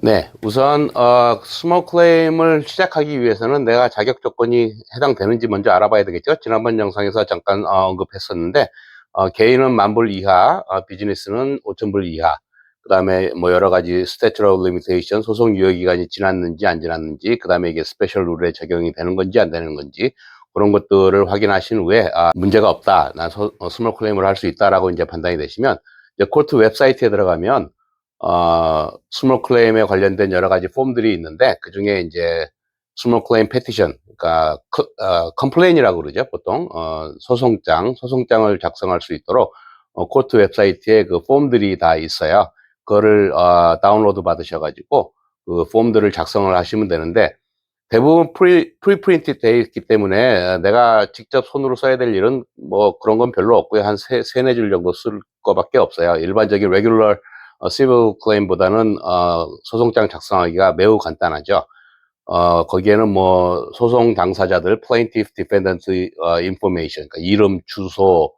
네, 우선 스몰 클레임을 시작하기 위해서는 내가 자격 조건이 해당되는지 먼저 알아봐야 되겠죠. 지난번 영상에서 잠깐 언급했었는데 개인은 10,000불 이하, 비즈니스는 5,000불 이하, 그 다음에 뭐 여러 가지 statute of limitation, 소송 유효 기간이 지났는지 안 지났는지, 그 다음에 이게 스페셜 룰에 적용이 되는 건지 안 되는 건지, 그런 것들을 확인하신 후에 문제가 없다, 난 스몰 클레임을 할 수 있다라고 이제 판단이 되시면, 이제 코트 웹사이트에 들어가면 스몰 클레임에 관련된 여러 가지 폼들이 있는데, 그 중에 이제 스몰 클레임 패티션, 그러니까 컴플레인이라고 그러죠, 보통. 소송장을 작성할 수 있도록 코트 웹사이트에 그 폼들이 다 있어요. 그거를 다운로드 받으셔가지고 그 폼들을 작성을 하시면 되는데, 대부분 프리프린트 되어 있기 때문에 내가 직접 손으로 써야 될 일은 뭐 그런 건 별로 없고요. 한 세네 줄 정도 쓸 거밖에 없어요. 일반적인 레귤러 시빌 클레임보다는 소송장 작성하기가 매우 간단하죠. 거기에는 뭐 소송 당사자들, plaintiff, defendant information, 그러니까 이름, 주소,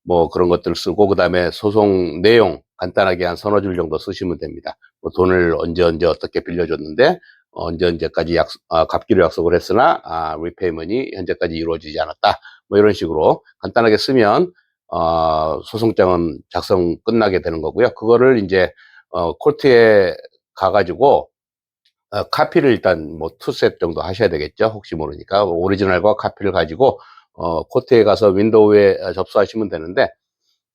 뭐 그런 것들 쓰고, 그 다음에 소송 내용 간단하게 한 서너 줄 정도 쓰시면 됩니다. 뭐 돈을 언제 어떻게 빌려줬는데 언제까지 갚기로 약속을 했으나 리페이먼이 현재까지 이루어지지 않았다, 뭐 이런 식으로 간단하게 쓰면 소송장은 작성 끝나게 되는 거고요. 그거를 이제 코트에 가가지고 카피를 일단 뭐 투셋 정도 하셔야 되겠죠. 혹시 모르니까 오리지널과 카피를 가지고 코트에 가서 윈도우에 접수하시면 되는데,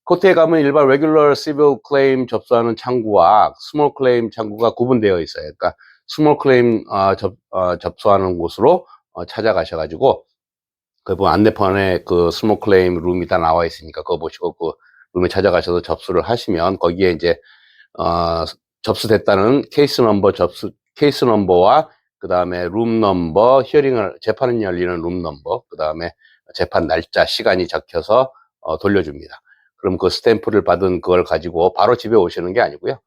코트에 가면 일반 레귤러 시빌 클레임 접수하는 창구와 스몰 클레임 창구가 구분되어 있어요. 그러니까 스몰 클레임 접수하는 곳으로 찾아가셔가지고, 그 뭐 안내판에 그 스몰 클레임 룸이 다 나와 있으니까 그거 보시고 그 룸에 찾아가셔서 접수를 하시면, 거기에 이제 어, 접수됐다는 케이스 넘버와 그 다음에 룸 넘버, 재판이 열리는 룸 넘버, 그 다음에 재판 날짜, 시간이 적혀서 돌려줍니다. 그럼 그 스탬프를 받은 그걸 가지고 바로 집에 오시는 게 아니고요.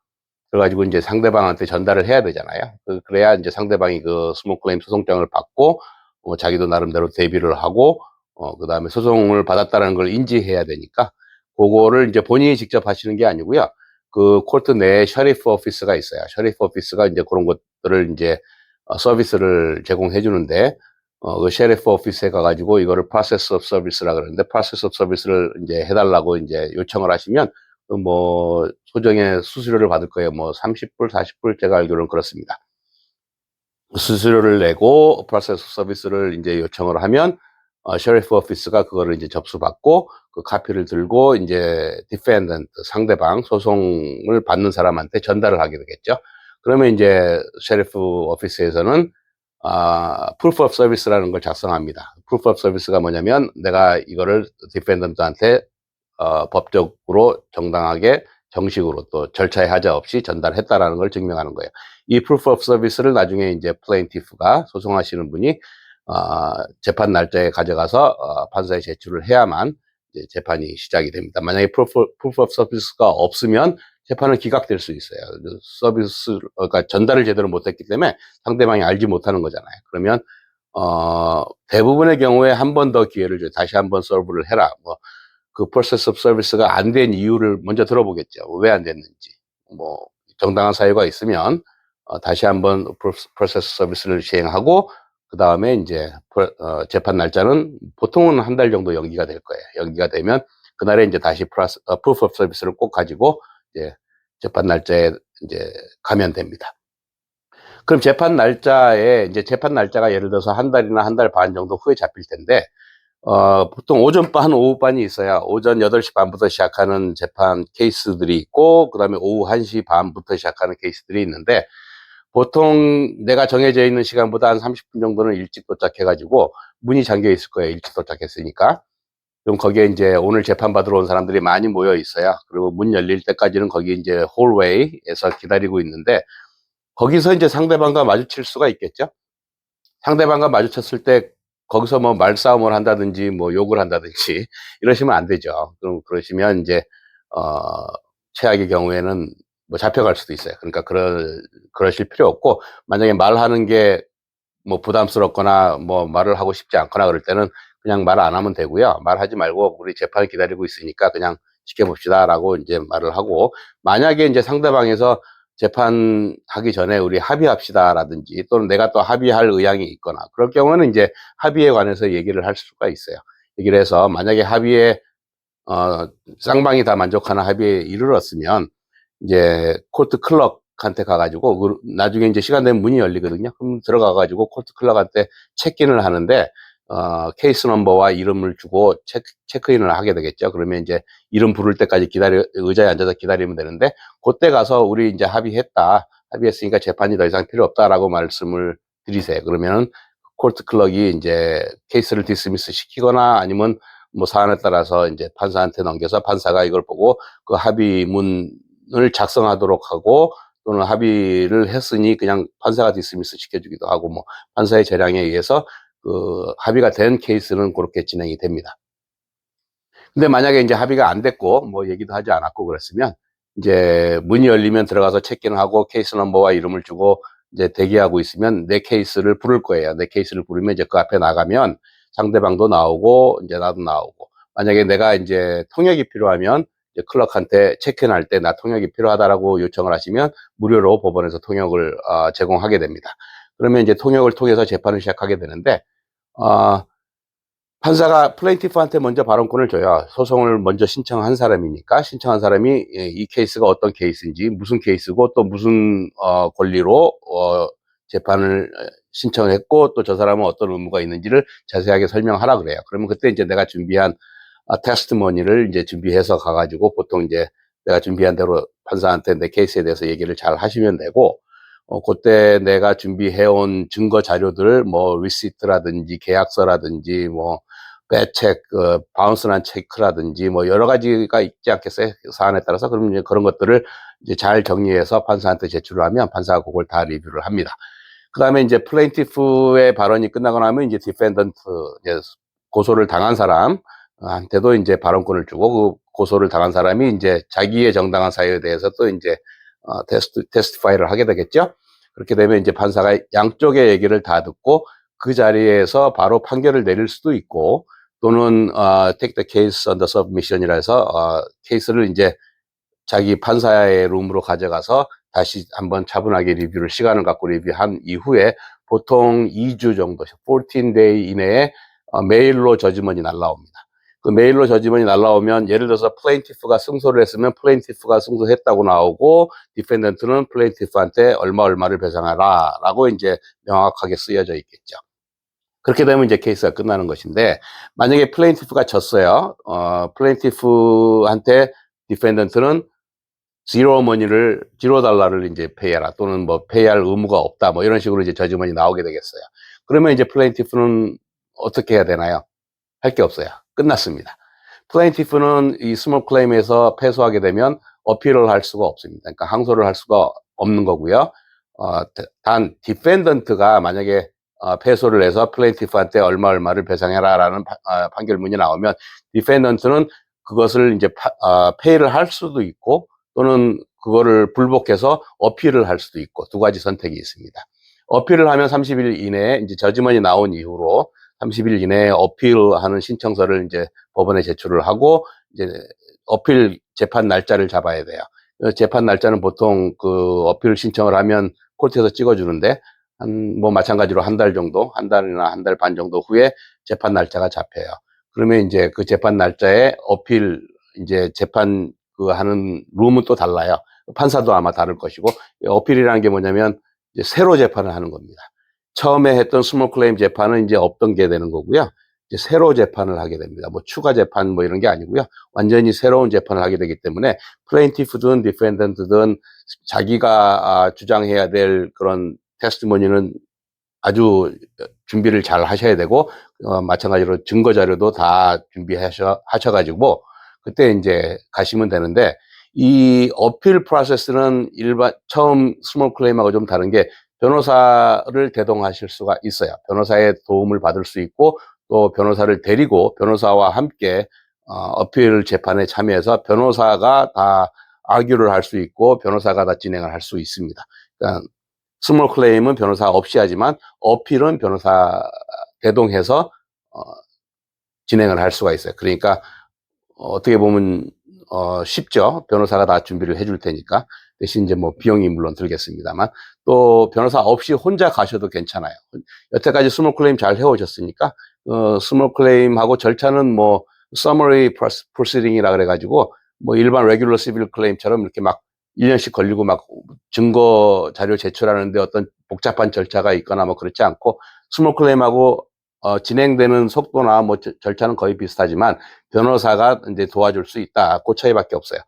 그래가지고 이제 상대방한테 전달을 해야 되잖아요. 그래야 이제 상대방이 그 스몰 클레임 소송장을 받고 자기도 나름대로 대비를 하고 그 다음에 소송을 받았다는 걸 인지해야 되니까, 그거를 이제 본인이 직접 하시는 게 아니고요. 그 코트 내에 셔리프 오피스가 있어요. 셔리프 오피스가 이제 그런 것들을 이제 서비스를 제공해 주는데, 그 셔리프 오피스에 가가지고 이거를 프로세스 오브 서비스라 그러는데, 프로세스 오브 서비스를 이제 해달라고 이제 요청을 하시면 뭐 소정의 수수료를 받을 거예요. 뭐 30불, 40불, 제가 알기로는 그렇습니다. 수수료를 내고 프로세스 서비스를 이제 요청을 하면 셔리프 오피스가 그거를 이제 접수받고 그 카피를 들고 이제 디펜던트, 상대방 소송을 받는 사람한테 전달을 하게 되겠죠. 그러면 이제 셔리프 오피스에서는 proof of service라는 걸 작성합니다. proof of service가 뭐냐면, 내가 이거를 디펜던트한테 법적으로 정당하게 정식으로 또 절차에 하자 없이 전달했다라는 걸 증명하는 거예요. 이 proof of service를 나중에 이제 plaintiff가, 소송하시는 분이 재판 날짜에 가져가서 판사에 제출을 해야만 이제 재판이 시작이 됩니다. 만약에 proof of service가 없으면 재판은 기각될 수 있어요. 그러니까 전달을 제대로 못했기 때문에 상대방이 알지 못하는 거잖아요. 그러면 대부분의 경우에 한 번 더 기회를 줘요. 다시 한번 서브를 해라. 뭐 그 프로세스 오브 서비스가 안 된 이유를 먼저 들어보겠죠. 왜 안 됐는지. 뭐 정당한 사유가 있으면 다시 한번 프로세스 서비스를 시행하고, 그 다음에 이제 재판 날짜는 보통은 한 달 정도 연기가 될 거예요. 연기가 되면 그날에 이제 다시 프루프 오브 서비스를 꼭 가지고 이제 재판 날짜에 이제 가면 됩니다. 그럼 재판 날짜가 예를 들어서 한 달이나 한 달 반 정도 후에 잡힐 텐데, 보통 오전반, 오후반이 있어요. 오전 8시 반부터 시작하는 재판 케이스들이 있고, 그 다음에 오후 1시 반부터 시작하는 케이스들이 있는데, 보통 내가 정해져 있는 시간보다 한 30분 정도는 일찍 도착해가지고, 문이 잠겨 있을 거예요. 일찍 도착했으니까. 그럼 거기에 이제 오늘 재판 받으러 온 사람들이 많이 모여 있어요. 그리고 문 열릴 때까지는 거기 이제 홀웨이에서 기다리고 있는데, 거기서 이제 상대방과 마주칠 수가 있겠죠. 상대방과 마주쳤을 때 거기서 뭐 말싸움을 한다든지 뭐 욕을 한다든지 이러시면 안 되죠. 그럼 그러시면 이제 최악의 경우에는 뭐 잡혀갈 수도 있어요. 그러니까 그러실 필요 없고, 만약에 말하는 게 뭐 부담스럽거나 뭐 말을 하고 싶지 않거나 그럴 때는 그냥 말 안 하면 되고요. 말하지 말고 우리 재판 기다리고 있으니까 그냥 지켜봅시다라고 이제 말을 하고, 만약에 이제 상대방에서 재판하기 전에 우리 합의합시다라든지 또는 내가 또 합의할 의향이 있거나 그럴 경우는 이제 합의에 관해서 얘기를 할 수가 있어요. 얘기를 해서 만약에 합의에 쌍방이 다 만족하는 합의에 이르렀으면 이제 코트 클럭한테 가가지고 나중에 이제 시간 되면 문이 열리거든요. 그럼 들어가가지고 코트 클럭한테 체크인을 하는데 케이스 넘버와 이름을 주고 체크인을 하게 되겠죠. 그러면 이제 이름 부를 때까지 의자에 앉아서 기다리면 되는데, 그때 가서 우리 이제 합의했으니까 재판이 더 이상 필요 없다라고 말씀을 드리세요. 그러면 코트 클럭이 이제 케이스를 디스미스 시키거나 아니면 뭐 사안에 따라서 이제 판사한테 넘겨서 판사가 이걸 보고 그 합의문을 작성하도록 하고, 또는 합의를 했으니 그냥 판사가 디스미스 시켜주기도 하고, 뭐 판사의 재량에 의해서 그 합의가 된 케이스는 그렇게 진행이 됩니다. 근데 만약에 이제 합의가 안 됐고 뭐 얘기도 하지 않았고 그랬으면 이제 문이 열리면 들어가서 체크인을 하고 케이스 넘버와 이름을 주고 이제 대기하고 있으면 내 케이스를 부를 거예요. 내 케이스를 부르면 이제 그 앞에 나가면 상대방도 나오고 이제 나도 나오고, 만약에 내가 이제 통역이 필요하면 이제 클럭한테 체크인할 때 나 통역이 필요하다라고 요청을 하시면 무료로 법원에서 통역을 제공하게 됩니다. 그러면 이제 통역을 통해서 재판을 시작하게 되는데, 판사가 플레인티프한테 먼저 발언권을 줘요. 소송을 먼저 신청한 사람이니까. 신청한 사람이 이 케이스가 어떤 케이스인지, 무슨 케이스고 또 무슨 권리로 재판을 신청했고 또 저 사람은 어떤 의무가 있는지를 자세하게 설명하라 그래요. 그러면 그때 이제 내가 준비한 테스트머니를 이제 준비해서 가가지고, 보통 이제 내가 준비한 대로 판사한테 내 케이스에 대해서 얘기를 잘 하시면 되고, 그때 내가 준비해온 증거 자료들, 뭐 리시트라든지 계약서라든지 뭐 배책, 바운스난 체크라든지 뭐 여러 가지가 있지 않겠어요? 사안에 따라서. 그러면 이제 그런 것들을 이제 잘 정리해서 판사한테 제출을 하면 판사가 그걸 다 리뷰를 합니다. 그 다음에 이제 플레인티프의 발언이 끝나고 나면 이제 디펜던트, 이제 고소를 당한 사람한테도 이제 발언권을 주고, 그 고소를 당한 사람이 이제 자기의 정당한 사유에 대해서 또 이제 테스티파이를 하게 되겠죠. 그렇게 되면 이제 판사가 양쪽의 얘기를 다 듣고 그 자리에서 바로 판결을 내릴 수도 있고, 또는 take the case under submission이라 해서 케이스를 이제 자기 판사의 룸으로 가져가서 다시 한번 차분하게 리뷰를, 시간을 갖고 리뷰한 이후에 보통 2주 정도, 14day 이내에 메일로 저지먼이 날라옵니다. 그 메일로 저지먼이 날라오면, 예를 들어서 플레인티프가 승소를 했으면 플레인티프가 승소했다고 나오고, 디펜던트는 플레인티프한테 얼마를 배상하라 라고 이제 명확하게 쓰여져 있겠죠. 그렇게 되면 이제 케이스가 끝나는 것인데, 만약에 플레인티프가 졌어요. 플레인티프한테 디펜던트는 $0를 이제 페이해라, 또는 뭐 페이할 의무가 없다, 뭐 이런 식으로 이제 저지먼이 나오게 되겠어요. 그러면 이제 플레인티프는 어떻게 해야 되나요? 할 게 없어요. 끝났습니다. 플레인티프는 이 스몰 클레임에서 패소하게 되면 어필을 할 수가 없습니다. 그러니까 항소를 할 수가 없는 거고요. 단 디펜던트가 만약에 패소를 해서 플레인티프한테 얼마를 배상해라라는 판결문이 나오면, 디펜던트는 그것을 이제 페이를 할 수도 있고, 또는 그거를 불복해서 어필을 할 수도 있고, 두 가지 선택이 있습니다. 어필을 하면 30일 이내에, 이제 저지먼이 나온 이후로 30일 이내에 어필하는 신청서를 이제 법원에 제출을 하고, 이제 어필 재판 날짜를 잡아야 돼요. 재판 날짜는 보통 그 어필 신청을 하면 코트에서 찍어주는데, 뭐 마찬가지로 한 달 정도, 한 달이나 한 달 반 정도 후에 재판 날짜가 잡혀요. 그러면 이제 그 재판 날짜에 어필, 이제 재판 그 하는 룸은 또 달라요. 판사도 아마 다를 것이고, 어필이라는 게 뭐냐면 이제 새로 재판을 하는 겁니다. 처음에 했던 스몰 클레임 재판은 이제 없던 게 되는 거고요. 이제 새로 재판을 하게 됩니다. 뭐 추가 재판 뭐 이런 게 아니고요. 완전히 새로운 재판을 하게 되기 때문에 플레인티프든 디펜던트든 자기가 주장해야 될 그런 테스티모니는 아주 준비를 잘 하셔야 되고, 마찬가지로 증거 자료도 다 준비하셔가지고 그때 이제 가시면 되는데, 이 어필 프로세스는 처음 스몰 클레임하고 좀 다른 게, 변호사를 대동하실 수가 있어요. 변호사의 도움을 받을 수 있고, 또 변호사를 데리고 변호사와 함께 어필 재판에 참여해서 변호사가 다 아규를 할 수 있고, 변호사가 다 진행을 할 수 있습니다. 그러니까 스몰 클레임은 변호사 없이 하지만 어필은 변호사 대동해서 진행을 할 수가 있어요. 그러니까 어떻게 보면 쉽죠. 변호사가 다 준비를 해줄 테니까. 대신 이제 뭐 비용이 물론 들겠습니다만, 또 변호사 없이 혼자 가셔도 괜찮아요. 여태까지 스몰 클레임 잘 해오셨으니까 스몰 클레임하고 절차는 뭐 summary proceeding이라 그래가지고 뭐 일반 레귤러 시빌 클레임처럼 이렇게 막 1년씩 걸리고 막 증거 자료 제출하는데 어떤 복잡한 절차가 있거나 뭐 그렇지 않고, 스몰 클레임하고 진행되는 속도나 뭐 절차는 거의 비슷하지만 변호사가 이제 도와줄 수 있다. 그 차이밖에 없어요.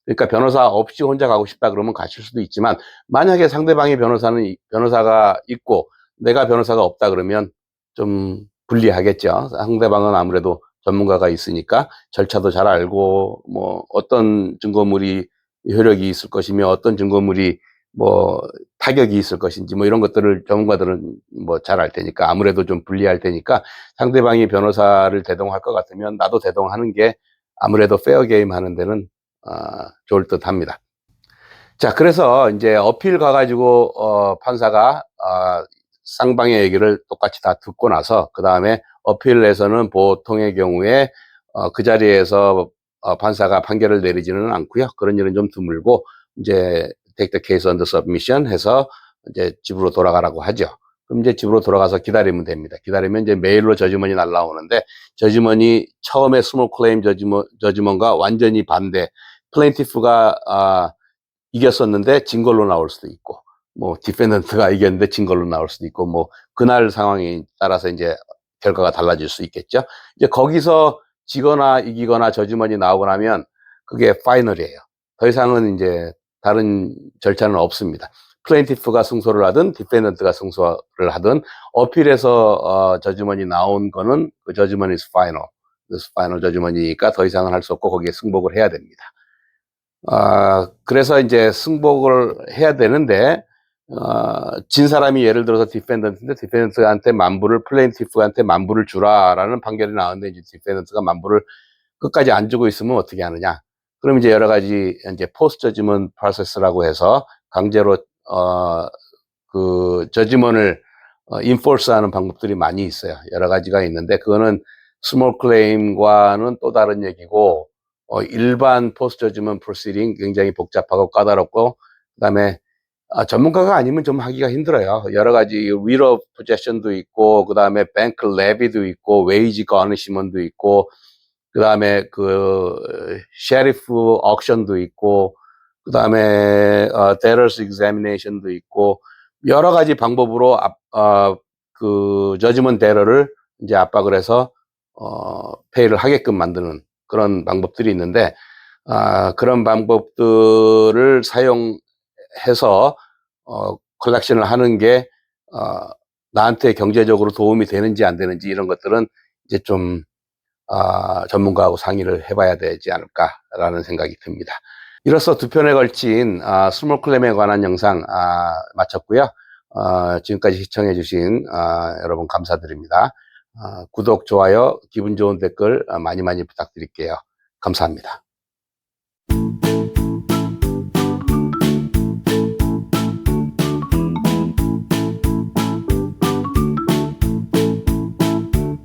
그러니까 변호사 없이 혼자 가고 싶다 그러면 가실 수도 있지만, 만약에 상대방이 변호사가 있고 내가 변호사가 없다 그러면 좀 불리하겠죠. 상대방은 아무래도 전문가가 있으니까 절차도 잘 알고, 뭐 어떤 증거물이 효력이 있을 것이며 어떤 증거물이 뭐 타격이 있을 것인지 뭐 이런 것들을 전문가들은 뭐 잘 알 테니까 아무래도 좀 불리할 테니까, 상대방이 변호사를 대동할 것 같으면 나도 대동하는 게 아무래도 페어 게임 하는 데는 좋을 듯 합니다. 자, 그래서 이제 어필 가가지고 판사가 쌍방의 얘기를 똑같이 다 듣고 나서 그 다음에 어필에서는 보통의 경우에 그 자리에서 판사가 판결을 내리지는 않고요. 그런 일은 좀 드물고 이제 take the case under submission 해서 이제 집으로 돌아가라고 하죠. 그럼 이제 집으로 돌아가서 기다리면 됩니다. 기다리면 이제 메일로 저지먼이 날라오는데, 저지먼이 처음에 스몰 클레임 저지먼과 완전히 반대, 플레인티프가 이겼었는데 진 걸로 나올 수도 있고, 뭐 디펜던트가 이겼는데 진 걸로 나올 수도 있고, 뭐 그날 상황에 따라서 이제 결과가 달라질 수 있겠죠. 이제 거기서 지거나 이기거나 저지먼이 나오고 나면 그게 파이널이에요. 더 이상은 이제 다른 절차는 없습니다. 플레인티프가 승소를 하든 디펜던트가 승소를 하든 어필에서 저지먼이 나온 거는 그 저지먼이 파이널, 파이널 저지먼이니까 더 이상은 할 수 없고 거기에 승복을 해야 됩니다. 그래서 이제 승복을 해야 되는데, 진 사람이 예를 들어서 디펜던트인데 디펜던트한테 만불을, 플레인티프한테 만불을 주라라는 판결이 나왔는데 이제 디펜던트가 만불을 끝까지 안 주고 있으면 어떻게 하느냐. 그럼 이제 여러 가지 이제 포스트 저지먼트 프로세스라고 해서 강제로 그 저지먼을 인포스하는 방법들이 많이 있어요. 여러 가지가 있는데 그거는 스몰 클레임과는 또 다른 얘기고, 일반 포스트 저지먼트 프로시딩 굉장히 복잡하고 까다롭고, 그다음에 전문가가 아니면 좀 하기가 힘들어요. 여러 가지 윌 오브 포제션도 있고, 그다음에 뱅크 레비도 있고, 웨이지 거니시먼도 있고, 그다음에 그 셰리프 옥션도 있고, 그다음에 데러스 익자미네이션도 있고, 여러 가지 방법으로 그 저지먼트 데러를 이제 압박을 해서 페이를 하게끔 만드는 그런 방법들이 있는데, 그런 방법들을 사용해서 컬렉션을 하는 게 나한테 경제적으로 도움이 되는지 안 되는지 이런 것들은 이제 좀 전문가하고 상의를 해봐야 되지 않을까라는 생각이 듭니다. 이로써 두 편에 걸친 스몰 클램에 관한 영상 마쳤고요. 지금까지 시청해주신 여러분 감사드립니다. 구독, 좋아요, 기분 좋은 댓글 많이 많이 부탁드릴게요. 감사합니다.